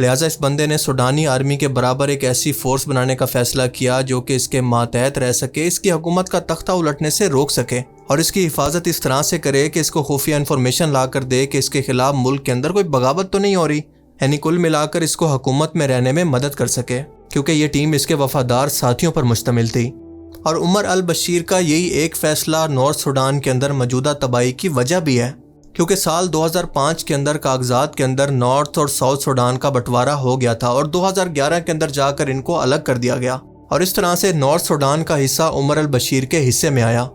لہٰذا اس بندے نے سوڈانی آرمی کے برابر ایک ایسی فورس بنانے کا فیصلہ کیا جو کہ اس کے ماتحت رہ سکے، اس کی حکومت کا تختہ الٹنے سے روک سکے اور اس کی حفاظت اس طرح سے کرے کہ اس کو خفیہ انفارمیشن لا کر دے کہ اس کے خلاف ملک کے اندر کوئی بغاوت تو نہیں ہو رہی، یعنی کل ملا کر اس کو حکومت میں رہنے میں مدد کر سکے، کیونکہ یہ ٹیم اس کے وفادار ساتھیوں پر مشتمل تھی۔ اور عمر البشیر کا یہی ایک فیصلہ نارتھ سوڈان کے اندر موجودہ تباہی کی وجہ بھی ہے، کیونکہ سال 2005 کے اندر کاغذات کے اندر نارتھ اور ساؤتھ سوڈان کا بٹوارہ ہو گیا تھا اور 2011 کے اندر جا کر ان کو الگ کر دیا گیا، اور اس طرح سے نارتھ سوڈان کا حصہ عمر البشیر کے حصے میں آیا۔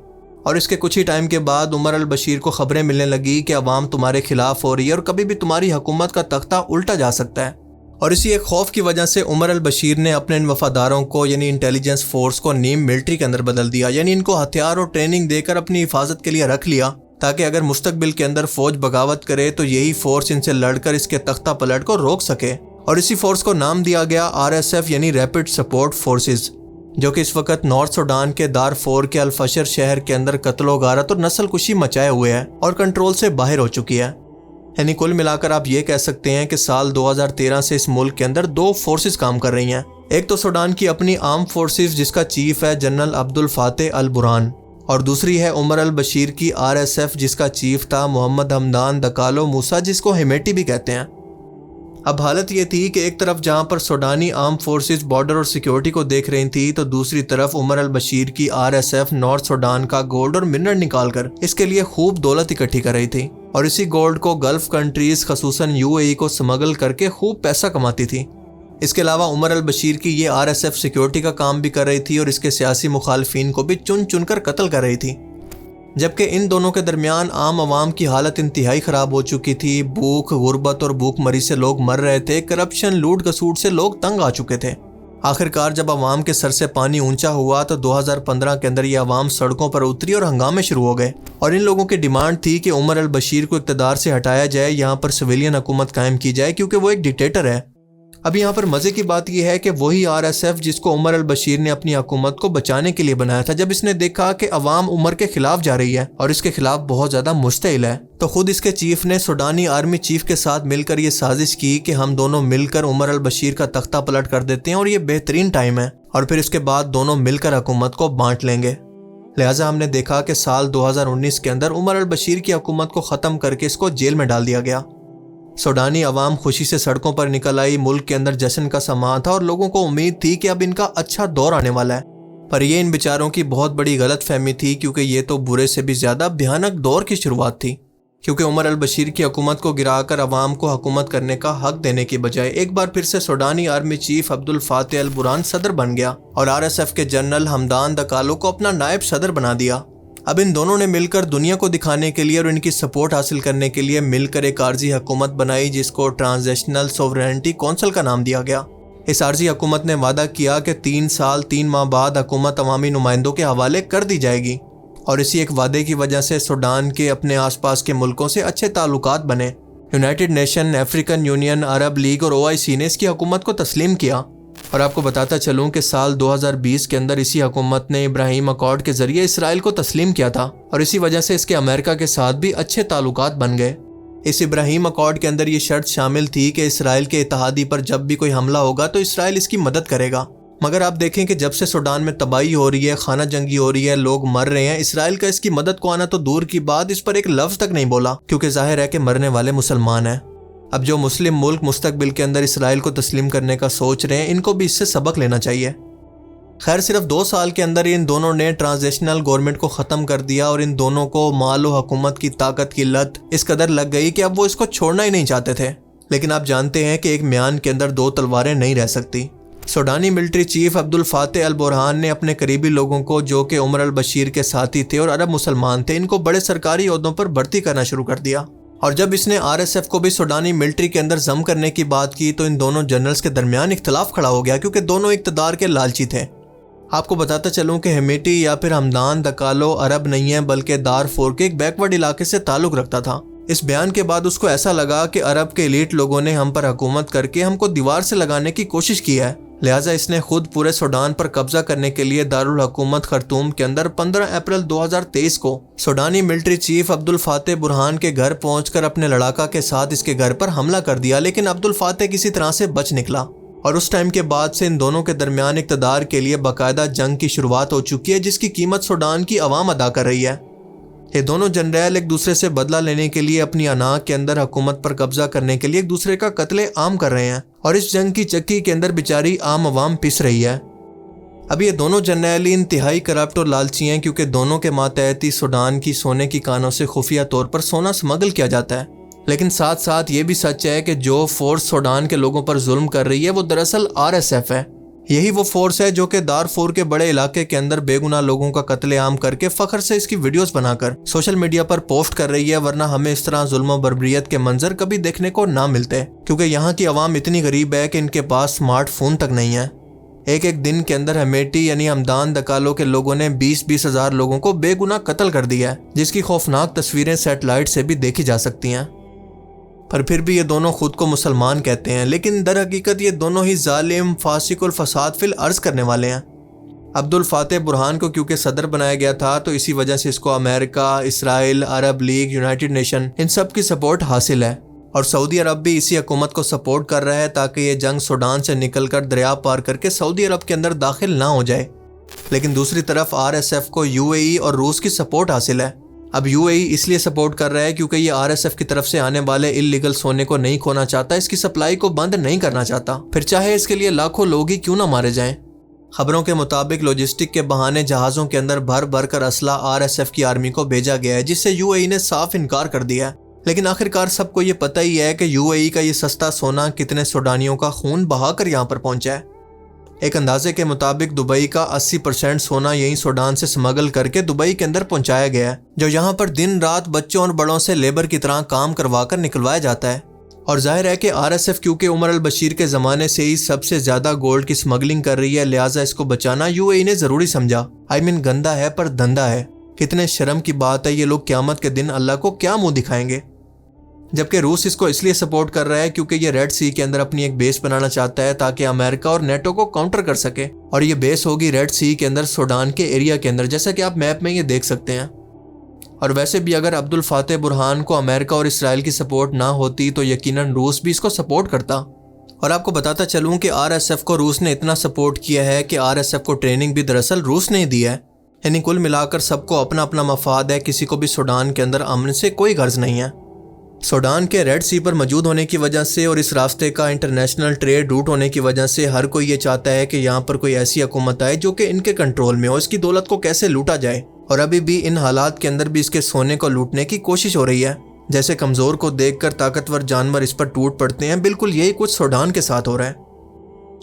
اور اس کے کچھ ہی ٹائم کے بعد عمر البشیر کو خبریں ملنے لگی کہ عوام تمہارے خلاف ہو رہی ہے اور کبھی بھی تمہاری حکومت کا تختہ الٹا جا سکتا ہے، اور اسی ایک خوف کی وجہ سے عمر البشیر نے اپنے ان وفاداروں کو یعنی انٹیلیجنس فورس کو نیم ملٹری کے اندر بدل دیا، یعنی ان کو ہتھیار اور ٹریننگ دے کر اپنی حفاظت کے لیے رکھ لیا تاکہ اگر مستقبل کے اندر فوج بغاوت کرے تو یہی فورس ان سے لڑ کر اس کے تختہ پلٹ کو روک سکے۔ اور اسی فورس کو نام دیا گیا RSF یعنی ریپڈ سپورٹ فورسز، جو کہ اس وقت نارتھ سوڈان کے دارفور کے الفشر شہر کے اندر قتل و غارت اور نسل کشی مچائے ہوئے ہے اور کنٹرول سے باہر ہو چکی ہے۔ یعنی کل ملا کر آپ یہ کہہ سکتے ہیں کہ سال 2013 سے اس ملک کے اندر 2 فورسز کام کر رہی ہیں، ایک تو سوڈان کی اپنی آرم فورسز جس کا چیف ہے جنرل عبد الفاتح البرہان، اور دوسری ہے عمر البشیر کی RSF جس کا چیف تھا محمد حمدان دکالو موسیٰ، جس کو ہیمیٹی بھی کہتے ہیں۔ اب حالت یہ تھی کہ ایک طرف جہاں پر سوڈانی آرم فورسز بارڈر اور سیکیورٹی کو دیکھ رہی تھی تو دوسری طرف عمر البشیر کی RSF نارتھ سوڈان کا گولڈ اور منرل نکال کر اس کے لیے خوب دولت اکٹھی کر رہی تھی، اور اسی گولڈ کو گلف کنٹریز خصوصاً UAE کو سمگل کر کے خوب پیسہ کماتی تھی۔ اس کے علاوہ عمر البشیر کی یہ RSF سیکیورٹی کا کام بھی کر رہی تھی اور اس کے سیاسی مخالفین کو بھی چن چن کر قتل کر رہی تھی، جبکہ ان دونوں کے درمیان عام عوام کی حالت انتہائی خراب ہو چکی تھی۔ بھوک، غربت اور بھوک مری سے لوگ مر رہے تھے، کرپشن، لوٹ گسوٹ سے لوگ تنگ آ چکے تھے۔ آخرکار جب عوام کے سر سے پانی اونچا ہوا تو 2015 کے اندر یہ عوام سڑکوں پر اتری اور ہنگامے شروع ہو گئے، اور ان لوگوں کی ڈیمانڈ تھی کہ عمر البشیر کو اقتدار سے ہٹایا جائے، یہاں پر سویلین حکومت قائم کی جائے کیونکہ وہ ایک ڈکٹیٹر ہے۔ اب یہاں پر مزے کی بات یہ ہے کہ وہی RSF جس کو عمر البشیر نے اپنی حکومت کو بچانے کے لیے بنایا تھا، جب اس نے دیکھا کہ عوام عمر کے خلاف جا رہی ہے اور اس کے خلاف بہت زیادہ مشتعل ہے، تو خود اس کے چیف نے سوڈانی آرمی چیف کے ساتھ مل کر یہ سازش کی کہ ہم دونوں مل کر عمر البشیر کا تختہ پلٹ کر دیتے ہیں اور یہ بہترین ٹائم ہے، اور پھر اس کے بعد دونوں مل کر حکومت کو بانٹ لیں گے۔ لہٰذا ہم نے دیکھا کہ سال 2019 کے اندر عمر البشیر کی حکومت کو ختم کر کے اس کو جیل میں ڈال دیا گیا۔ سوڈانی عوام خوشی سے سڑکوں پر نکل آئی، ملک کے اندر جشن کا سماں تھا اور لوگوں کو امید تھی کہ اب ان کا اچھا دور آنے والا ہے، پر یہ ان بیچاروں کی بہت بڑی غلط فہمی تھی، کیونکہ یہ تو برے سے بھی زیادہ بھیانک دور کی شروعات تھی، کیونکہ عمر البشیر کی حکومت کو گرا کر عوام کو حکومت کرنے کا حق دینے کی بجائے ایک بار پھر سے سوڈانی آرمی چیف عبد الفاتح البرہان صدر بن گیا اور RSF کے جنرل حمدان دکالو کو اپنا نائب صدر بنا دیا۔ اب ان دونوں نے مل کر دنیا کو دکھانے کے لیے اور ان کی سپورٹ حاصل کرنے کے لیے مل کر ایک عارضی حکومت بنائی جس کو ٹرانزیشنل سوورینٹی کونسل کا نام دیا گیا۔ اس عارضی حکومت نے وعدہ کیا کہ 3 سال 3 ماہ بعد حکومت عوامی نمائندوں کے حوالے کر دی جائے گی، اور اسی ایک وعدے کی وجہ سے سوڈان کے اپنے آس پاس کے ملکوں سے اچھے تعلقات بنے۔ یونائٹڈ نیشن، افریقن یونین، عرب لیگ اور OIC نے اس کی حکومت کو تسلیم کیا۔ اور آپ کو بتاتا چلوں کہ سال 2020 کے اندر اسی حکومت نے ابراہیم اکارڈ کے ذریعے اسرائیل کو تسلیم کیا تھا، اور اسی وجہ سے اس کے امریکہ کے ساتھ بھی اچھے تعلقات بن گئے۔ اس ابراہیم اکارڈ کے اندر یہ شرط شامل تھی کہ اسرائیل کے اتحادی پر جب بھی کوئی حملہ ہوگا تو اسرائیل اس کی مدد کرے گا، مگر آپ دیکھیں کہ جب سے سوڈان میں تباہی ہو رہی ہے، خانہ جنگی ہو رہی ہے، لوگ مر رہے ہیں، اسرائیل کا اس کی مدد کو آنا تو دور کی بات، اس پر ایک لفظ تک نہیں بولا، کیونکہ ظاہر ہے کہ مرنے والے مسلمان ہیں۔ اب جو مسلم ملک مستقبل کے اندر اسرائیل کو تسلیم کرنے کا سوچ رہے ہیں، ان کو بھی اس سے سبق لینا چاہیے۔ خیر صرف 2 سال کے اندر ان دونوں نے ٹرانزیشنل گورنمنٹ کو ختم کر دیا، اور ان دونوں کو مال و حکومت کی طاقت کی لت اس قدر لگ گئی کہ اب وہ اس کو چھوڑنا ہی نہیں چاہتے تھے۔ لیکن آپ جانتے ہیں کہ ایک میان کے اندر 2 تلواریں نہیں رہ سکتی۔ سوڈانی ملٹری چیف عبد الفاتح البرہان نے اپنے قریبی لوگوں کو، جو کہ عمر البشیر کے ساتھی تھے اور عرب مسلمان تھے، ان کو بڑے سرکاری عہدوں پر بھرتی کرنا شروع کر دیا، اور جب اس نے RSF کو بھی سوڈانی ملٹری کے اندر ضم کرنے کی بات کی تو ان دونوں جنرلز کے درمیان اختلاف کھڑا ہو گیا، کیونکہ دونوں اقتدار کے لالچی تھے۔ آپ کو بتاتا چلوں کہ ہیمیٹی یا پھر حمدان دکالو عرب نہیں ہے بلکہ دارفور کے ایک بیکورڈ علاقے سے تعلق رکھتا تھا۔ اس بیان کے بعد اس کو ایسا لگا کہ عرب کے ایلیٹ لوگوں نے ہم پر حکومت کر کے ہم کو دیوار سے لگانے کی کوشش کی ہے، لہٰذا اس نے خود پورے سوڈان پر قبضہ کرنے کے لیے دارالحکومت خرطوم کے اندر 15 اپریل 2023 کو سوڈانی ملٹری چیف عبد الفاتح برہان کے گھر پہنچ کر اپنے لڑاکا کے ساتھ اس کے گھر پر حملہ کر دیا، لیکن عبد الفاتح کسی طرح سے بچ نکلا، اور اس ٹائم کے بعد سے ان دونوں کے درمیان اقتدار کے لیے باقاعدہ جنگ کی شروعات ہو چکی ہے، جس کی قیمت سوڈان کی عوام ادا کر رہی ہے۔ یہ دونوں جنرل ایک دوسرے سے بدلہ لینے کے لیے اپنی انا کے اندر حکومت پر قبضہ کرنے کے لیے ایک دوسرے کا قتل عام کر رہے ہیں، اور اس جنگ کی چکی کے اندر بیچاری عام عوام پس رہی ہے۔ اب یہ دونوں جنرل انتہائی کرپٹ اور لالچی ہیں، کیونکہ دونوں کے ماتحتی سوڈان کی سونے کی کانوں سے خفیہ طور پر سونا سمگل کیا جاتا ہے، لیکن ساتھ ساتھ یہ بھی سچ ہے کہ جو فورس سوڈان کے لوگوں پر ظلم کر رہی ہے وہ دراصل RSF ہے۔ یہی وہ فورس ہے جو کہ دارفور کے بڑے علاقے کے اندر بے گناہ لوگوں کا قتل عام کر کے فخر سے اس کی ویڈیوز بنا کر سوشل میڈیا پر پوسٹ کر رہی ہے، ورنہ ہمیں اس طرح ظلم و بربریت کے منظر کبھی دیکھنے کو نہ ملتے، کیونکہ یہاں کی عوام اتنی غریب ہے کہ ان کے پاس سمارٹ فون تک نہیں ہے۔ ایک دن کے اندر ہمیٹی یعنی ہمدان دکالو کے لوگوں نے 20 ہزار لوگوں کو بے گناہ قتل کر دیا ہے، جس کی خوفناک تصویریں سیٹلائٹ سے بھی دیکھی جا سکتی ہیں۔ پر پھر بھی یہ دونوں خود کو مسلمان کہتے ہیں، لیکن در حقیقت یہ دونوں ہی ظالم، فاسق الفساد فی الارض کرنے والے ہیں۔ عبد الفاتح برہان کو کیونکہ صدر بنایا گیا تھا تو اسی وجہ سے اس کو امریکہ، اسرائیل، عرب لیگ، یونائٹڈ نیشن ان سب کی سپورٹ حاصل ہے، اور سعودی عرب بھی اسی حکومت کو سپورٹ کر رہا ہے تاکہ یہ جنگ سوڈان سے نکل کر دریا پار کر کے سعودی عرب کے اندر داخل نہ ہو جائے۔ لیکن دوسری طرف RSF کو UAE اور روس کی سپورٹ حاصل ہے۔ اب UAE اس لیے سپورٹ کر رہا ہے کیونکہ یہ RSF کی طرف سے آنے والے اللیگل سونے کو نہیں کھونا چاہتا، اس کی سپلائی کو بند نہیں کرنا چاہتا، پھر چاہے اس کے لیے لاکھوں لوگ ہی کیوں نہ مارے جائیں۔ خبروں کے مطابق لاجسٹک کے بہانے جہازوں کے اندر بھر بھر کر اسلحہ RSF کی آرمی کو بھیجا گیا ہے، جس سے UAE نے صاف انکار کر دیا ہے۔ لیکن آخرکار سب کو یہ پتہ ہی ہے کہ UAE کا یہ سستا سونا کتنے سوڈانیوں کا خون بہا کر یہاں پر پہنچا ہے۔ ایک اندازے کے مطابق دبئی کا 80% سونا یہیں سوڈان سے سمگل کر کے دبئی کے اندر پہنچایا گیا ہے، جو یہاں پر دن رات بچوں اور بڑوں سے لیبر کی طرح کام کروا کر نکلوایا جاتا ہے۔ اور ظاہر ہے کہ RSF کیونکہ عمر البشیر کے زمانے سے ہی سب سے زیادہ گولڈ کی سمگلنگ کر رہی ہے، لہٰذا اس کو بچانا UAE نے ضروری سمجھا۔ گندا ہے پر دھندا ہے۔ کتنے شرم کی بات ہے، یہ لوگ قیامت کے دن اللہ کو کیا منہ دکھائیں گے؟ جبکہ روس اس کو اس لیے سپورٹ کر رہا ہے کیونکہ یہ ریڈ سی کے اندر اپنی ایک بیس بنانا چاہتا ہے تاکہ امریکہ اور نیٹو کو کاؤنٹر کر سکے، اور یہ بیس ہوگی ریڈ سی کے اندر سوڈان کے ایریا کے اندر، جیسا کہ آپ میپ میں یہ دیکھ سکتے ہیں۔ اور ویسے بھی اگر عبد الفاتح برہان کو امریکہ اور اسرائیل کی سپورٹ نہ ہوتی تو یقیناً روس بھی اس کو سپورٹ کرتا۔ اور آپ کو بتاتا چلوں کہ RSF کو روس نے اتنا سپورٹ کیا ہے کہ RSF کو ٹریننگ بھی دراصل روس نے دی ہے، یعنی کل ملا کر سب کو اپنا اپنا مفاد ہے، کسی کو بھی سوڈان کے اندر امن سے کوئی غرض نہیں ہے۔ سوڈان کے ریڈ سی پر موجود ہونے کی وجہ سے اور اس راستے کا انٹرنیشنل ٹریڈ روٹ ہونے کی وجہ سے ہر کوئی یہ چاہتا ہے کہ یہاں پر کوئی ایسی حکومت آئے جو کہ ان کے کنٹرول میں ہو، اس کی دولت کو کیسے لوٹا جائے، اور ابھی بھی ان حالات کے اندر بھی اس کے سونے کو لوٹنے کی کوشش ہو رہی ہے۔ جیسے کمزور کو دیکھ کر طاقتور جانور اس پر ٹوٹ پڑتے ہیں، بالکل یہی کچھ سوڈان کے ساتھ ہو رہا ہے۔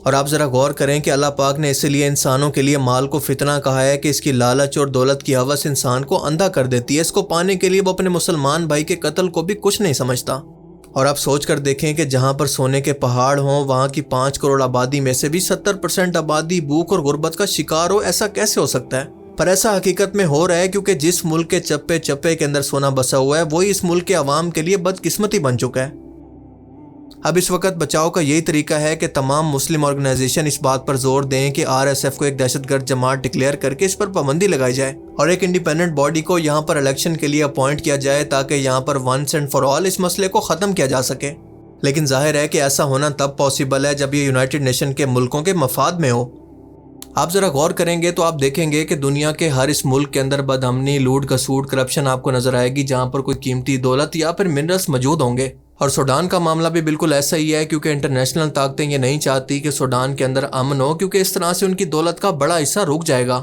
اور آپ ذرا غور کریں کہ اللہ پاک نے اسی لیے انسانوں کے لیے مال کو فتنہ کہا ہے کہ اس کی لالچ اور دولت کی ہوس انسان کو اندھا کر دیتی ہے، اس کو پانے کے لیے وہ اپنے مسلمان بھائی کے قتل کو بھی کچھ نہیں سمجھتا۔ اور آپ سوچ کر دیکھیں کہ جہاں پر سونے کے پہاڑ ہوں، وہاں کی 5 کروڑ آبادی میں سے بھی 70% آبادی بھوک اور غربت کا شکار ہو، ایسا کیسے ہو سکتا ہے؟ پر ایسا حقیقت میں ہو رہا ہے کیونکہ جس ملک کے چپے چپے کے اندر سونا بسا ہوا ہے وہی اس ملک کے عوام کے لیے بدقسمتی بن چکا ہے۔ اب اس وقت بچاؤ کا یہی طریقہ ہے کہ تمام مسلم آرگنائزیشن اس بات پر زور دیں کہ RSF کو ایک دہشت گرد جماعت ڈکلیئر کر کے اس پر پابندی لگائی جائے، اور ایک انڈیپینڈنٹ باڈی کو یہاں پر الیکشن کے لیے اپوائنٹ کیا جائے تاکہ یہاں پر ونس اینڈ فار آل اس مسئلے کو ختم کیا جا سکے۔ لیکن ظاہر ہے کہ ایسا ہونا تب پاسبل ہے جب یہ یونائٹڈ نیشن کے ملکوں کے مفاد میں ہو۔ آپ ذرا غور کریں گے تو آپ دیکھیں گے کہ دنیا کے ہر اس ملک کے اندر بدامنی، لوٹ کسوٹ، کرپشن آپ کو نظر آئے گی جہاں پر کوئی قیمتی دولت یا پھر منرلز موجود ہوں گے۔ اور سوڈان کا معاملہ بھی بالکل ایسا ہی ہے کیونکہ انٹرنیشنل طاقتیں یہ نہیں چاہتی کہ سوڈان کے اندر امن ہو، کیونکہ اس طرح سے ان کی دولت کا بڑا حصہ رک جائے گا۔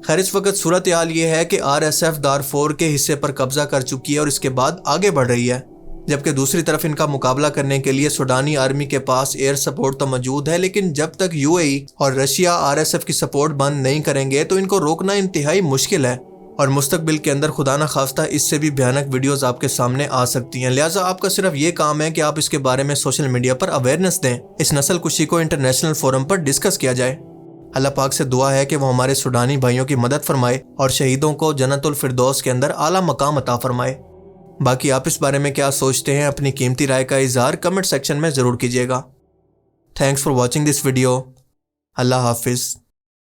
خیر اس وقت صورتحال یہ ہے کہ RSF دارفور کے حصے پر قبضہ کر چکی ہے اور اس کے بعد آگے بڑھ رہی ہے، جبکہ دوسری طرف ان کا مقابلہ کرنے کے لیے سوڈانی آرمی کے پاس ایئر سپورٹ تو موجود ہے، لیکن جب تک UAE اور رشیا RSF کی سپورٹ بند نہیں کریں گے تو ان کو روکنا انتہائی مشکل ہے، اور مستقبل کے اندر خدا نہ خواستہ اس سے بھی بھیانک ویڈیوز آپ کے سامنے آ سکتی ہیں۔ لہٰذا آپ کا صرف یہ کام ہے کہ آپ اس کے بارے میں سوشل میڈیا پر اویئرنیس دیں، اس نسل کشی کو انٹرنیشنل فورم پر ڈسکس کیا جائے۔ اللہ پاک سے دعا ہے کہ وہ ہمارے سوڈانی بھائیوں کی مدد فرمائے اور شہیدوں کو جنت الفردوس کے اندر اعلیٰ مقام عطا فرمائے۔ باقی آپ اس بارے میں کیا سوچتے ہیں، اپنی قیمتی رائے کا اظہار کمنٹ سیکشن میں ضرور کیجیے گا۔ Thanks for watching this video. اللہ حافظ.